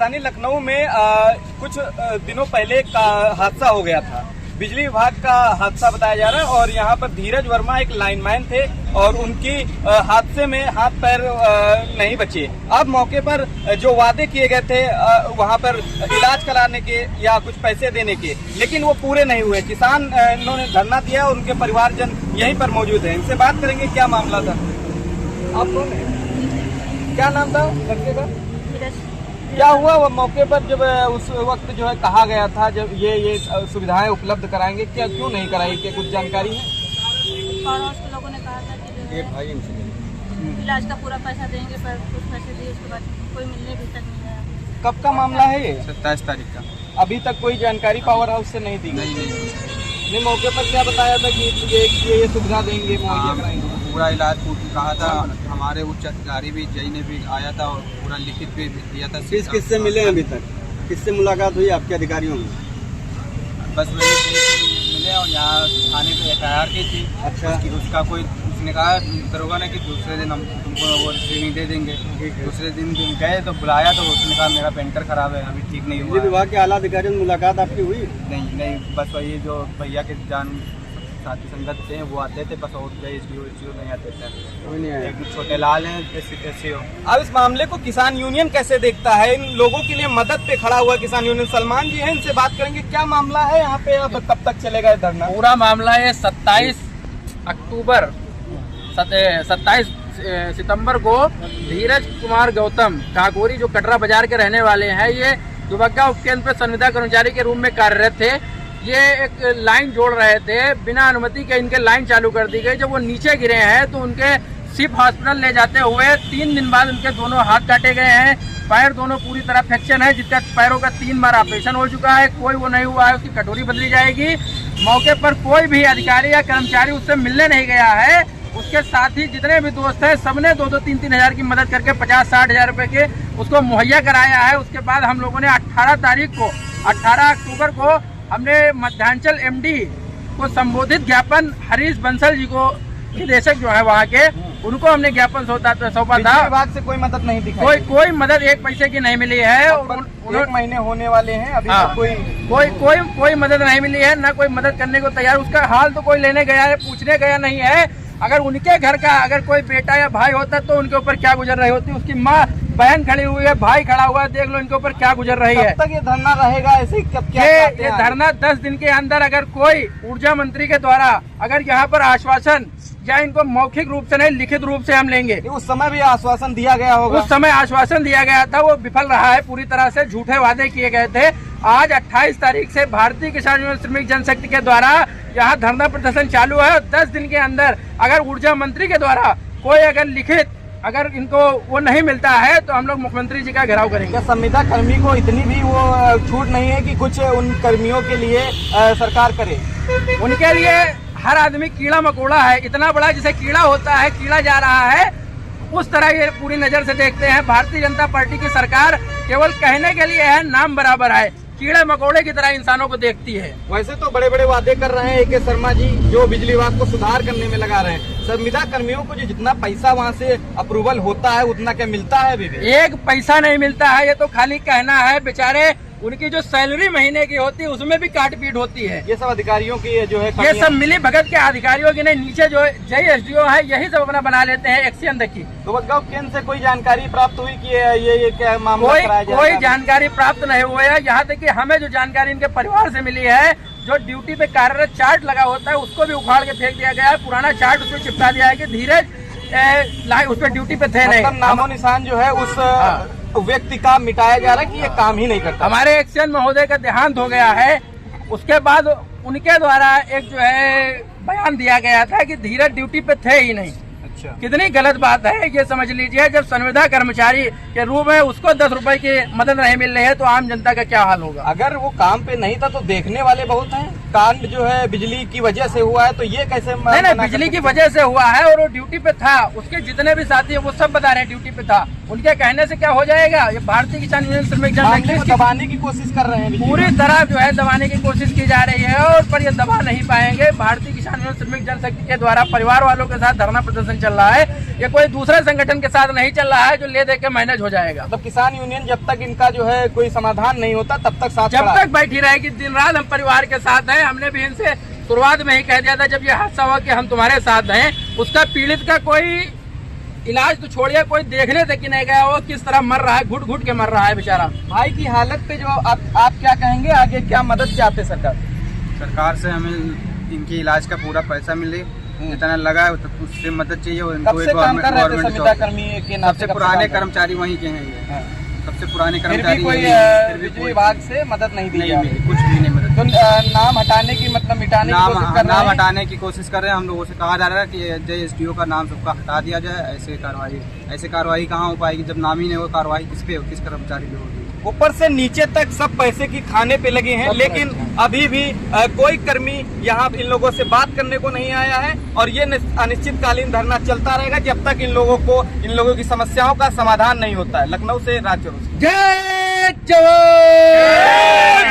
राजधानी लखनऊ में कुछ दिनों पहले एक हादसा हो गया था। बिजली विभाग का हादसा बताया जा रहा है और यहाँ पर धीरज वर्मा एक लाइनमैन थे और उनकी हादसे में हाथ पैर नहीं बचे। अब मौके पर जो वादे किए गए थे वहाँ पर इलाज कराने के या कुछ पैसे देने के, लेकिन वो पूरे नहीं हुए। किसान इन्होंने धरना दिया और उनके परिवारजन यहीं पर मौजूद हैं। इनसे बात करेंगे, क्या मामला था। आप कौन है? क्या नाम था लड़के का? क्या हुआ वो मौके पर जब उस वक्त जो है कहा गया था जब ये सुविधाएं उपलब्ध कराएंगे, क्या क्यों नहीं कराई? क्या कुछ जानकारी है? पड़ोस के लोगों ने कहा था कि इलाज का पूरा पैसा देंगे, पर कुछ पैसे दिए उसके बाद कोई मिलने भी तक नहीं आया। कब का मामला है ये? 27 तारीख का। अभी तक कोई जानकारी पावर हाउस से नहीं दी गई? नहीं। मौके पर क्या बताया था कि ये सुविधा देंगे, मुहैया कराएंगे? पूरा इलाज कहा था। हमारे उच्च अधिकारी भी जय ने भी आया था और पूरा लिखित भी दिया था। किससे मिले अभी तक? किससे मुलाकात हुई आपके अधिकारियों में? बस वही मिले और यहाँ थाने पे FIR की थी। अच्छा। उसका कोई उसने कहा दरोगा ने कि दूसरे दिन हम तुमको वो ट्रेनिंग दे देंगे। दूसरे दिन गए तो बुलाया तो उसने कहा मेरा पेंटर खराब है, अभी ठीक नहीं हुआ। बिजली विभाग के आला अधिकारियों से मुलाकात आपकी हुई? नहीं, बस वही जो भैया के जान साथी संगत थे वो आते थे बस, और SDO नहीं आते थे। कोई नहीं आया। एक छोटे लाल हैं SCO। अब इस मामले को किसान यूनियन कैसे देखता है? इन लोगों के लिए मदद पे खड़ा हुआ किसान यूनियन सलमान जी हैं, इनसे बात करेंगे। क्या मामला है यहाँ पे? अब कब तक चलेगा धरना? पूरा मामला है 27 सितंबर को धीरज कुमार गौतम काकोरी जो कटरा बाजार के रहने वाले हैं, ये दुबग्गा उपकेंद्र पर संविदा कर्मचारी के रूप में कार्यरत थे। ये एक लाइन जोड़ रहे थे, बिना अनुमति के इनके लाइन चालू कर दी गई। जब वो नीचे गिरे हैं तो उनके सिप हॉस्पिटल ले जाते हुए 3 दिन बाद उनके दोनों हाथ काटे गए हैं, पैर दोनों पूरी तरह फ्रैक्चर है, जिसका पैरों का 3 बार ऑपरेशन हो चुका है। कोई वो नहीं हुआ है, उसकी कटोरी बदली जाएगी। मौके पर कोई भी अधिकारी या कर्मचारी उससे मिलने नहीं गया है। उसके साथ ही जितने भी दोस्त हैं सबने 2-2, 3-3 हज़ार की मदद करके 50-60 हज़ार रुपए के उसको मुहैया कराया है। उसके बाद हम लोगों ने 18 अक्टूबर को हमने मध्यांचल MD को संबोधित ज्ञापन हरीश बंसल जी को, निदेशक जो है वहाँ के, उनको हमने ज्ञापन सौंपा था। विभाग से कोई मदद नहीं दिखाई? कोई मदद 1 पैसे की नहीं मिली है। 1 महीने होने वाले हैं अभी तक कोई मदद नहीं मिली है, ना कोई मदद करने को तैयार। उसका हाल तो कोई लेने गया है, पूछने गया नहीं है। अगर उनके घर का अगर कोई बेटा या भाई होता तो उनके ऊपर क्या गुजर रही होती। उसकी माँ बहन खड़ी हुई है, भाई खड़ा हुआ है, देख लो इनके ऊपर क्या गुजर रही है। कब तक ये धरना रहेगा? ऐसे ये धरना 10 दिन के अंदर अगर कोई ऊर्जा मंत्री के द्वारा अगर यहाँ पर आश्वासन या इनको मौखिक रूप से नहीं लिखित रूप से हम लेंगे। उस समय भी आश्वासन दिया गया होगा? उस समय आश्वासन दिया गया था, वो विफल रहा है पूरी तरह से। झूठे वादे किए गए थे। आज 28 तारीख से भारतीय किसान यूनियन श्रमिक जनशक्ति के द्वारा यहाँ धरना प्रदर्शन चालू है और 10 दिन के अंदर अगर ऊर्जा मंत्री के द्वारा कोई अगर लिखित अगर इनको वो नहीं मिलता है तो हम लोग मुख्यमंत्री जी का घेराव करेंगे। क्या संविदा कर्मी को इतनी भी वो छूट नहीं है कि कुछ उन कर्मियों के लिए सरकार करे? उनके लिए हर आदमी कीड़ा मकोड़ा है, इतना बड़ा जैसे कीड़ा होता है, कीड़ा जा रहा है, उस तरह ये पूरी नजर से देखते हैं। भारतीय जनता पार्टी की सरकार केवल कहने के लिए है, नाम बराबर है, कीड़े मकोड़े की तरह इंसानों को देखती है। वैसे तो बड़े बड़े वादे कर रहे हैं AK शर्मा जी, जो बिजली विभाग को सुधार करने में लगा रहे हैं। संविदा कर्मियों को जो जितना पैसा वहाँ से अप्रूवल होता है उतना क्या मिलता है? अभी 1 पैसा नहीं मिलता है, ये तो खाली कहना है। बेचारे उनकी जो सैलरी महीने की होती है उसमें भी काट पीट होती है। ये सब अधिकारियों की जो है, ये सब मिली भगत के अधिकारियों की नहीं, नीचे जो जय SDO है यही सब अपना बना लेते हैं एक्शन देखी। दुबग्गा उपकेंद्र से कोई जानकारी प्राप्त हुई कि ये क्या मामला कराया जाएगा? कोई जानकारी प्राप्त नहीं हुआ है। यहाँ तक कि हमें जो जानकारी इनके परिवार से मिली है, जो ड्यूटी पे कार्यरत चार्ट लगा होता है उसको भी उखाड़ के फेंक दिया गया है। पुराना चार्ट उसमें चिपका दिया है कि धीरज उस पर ड्यूटी पे थे नहीं। नामो निशान जो है उस व्यक्ति का मिटाया जा रहा है कि ये काम ही नहीं करता। हमारे एक्शन महोदय का देहांत हो गया है, उसके बाद उनके द्वारा एक जो है बयान दिया गया था कि धीरज ड्यूटी पे थे ही नहीं। अच्छा, कितनी गलत बात है ये समझ लीजिए। जब संविदा कर्मचारी के रूप में उसको 10 रुपए की मदद नहीं मिल रही है तो आम जनता का क्या हाल होगा? अगर वो काम पे नहीं था तो देखने वाले बहुत हैं। कांड जो है बिजली की वजह से हुआ है तो ये कैसे? नहीं, बिजली की वजह से हुआ है और वो ड्यूटी पे था। उसके जितने भी साथी है वो सब बता रहे हैं ड्यूटी पे था। उनके कहने से क्या हो जाएगा? ये भारतीय किसान यूनियन श्रमिक जनशक्ति दबाने की कोशिश कर रहे हैं, पूरी तरह जो है दबाने की कोशिश की जा रही है। और पर ये दबा नहीं पाएंगे। भारतीय किसान यूनियन श्रमिक जनशक्ति के द्वारा परिवार वालों के साथ धरना प्रदर्शन चल रहा है, ये कोई दूसरे संगठन के साथ नहीं चल रहा है जो ले दे के मैनेज हो जाएगा। मतलब किसान यूनियन जब तक इनका जो है कोई समाधान नहीं होता तब तक साथ जब खड़ा तक है। बैठी रहेगी, दिन रात हम परिवार के साथ हैं। हमने भी इनसे शुरुआत में ही कह दिया था जब ये हादसा हुआ कि हम तुम्हारे साथ हैं। उसका पीड़ित का कोई इलाज तो छोड़िए, कोई देखने तक ही नहीं गया, वो किस तरह मर रहा है, घुट घुट के मर रहा है बेचारा। भाई की हालत पे जो आप क्या कहेंगे, आगे क्या मदद चाहते सरकार? सरकार से हमें इनके इलाज का पूरा पैसा मिले, जितना लगा है उससे मदद चाहिए। और कब से काम कर रहे थे संविदा जॉब। कर्मी के नाते? सबसे पुराने कर्मचारी वहीं के हैं ये। हाँ। सबसे पुराने फिर भी कर्मचारी कोई फिर भी बिजली विभाग से मदद नहीं दी नहीं जा मिली, रही। कुछ भी नहीं मदद। तो नाम हटाने की मतलब मिटाने की कोशिश कर रहे नाम हैं। हटाने की कोशिश कर रहे हैं। हम लोगों से कहा जा रहा है कि JSDO का नाम सबका हटा दिया जाए। ऐसे कार्रवाई कहाँ हो पाएगी जब नाम ही नहीं हो? कार्रवाई किस पे हो, किस कर्मचारी पे होगी? ऊपर से नीचे तक सब पैसे की खाने पे लगे हैं, लेकिन अभी भी कोई कर्मी यहाँ इन लोगों से बात करने को नहीं आया है। और ये अनिश्चितकालीन धरना चलता रहेगा जब तक इन लोगों की समस्याओं का समाधान नहीं होता है। लखनऊ से राज चौरसिया। जय जवान।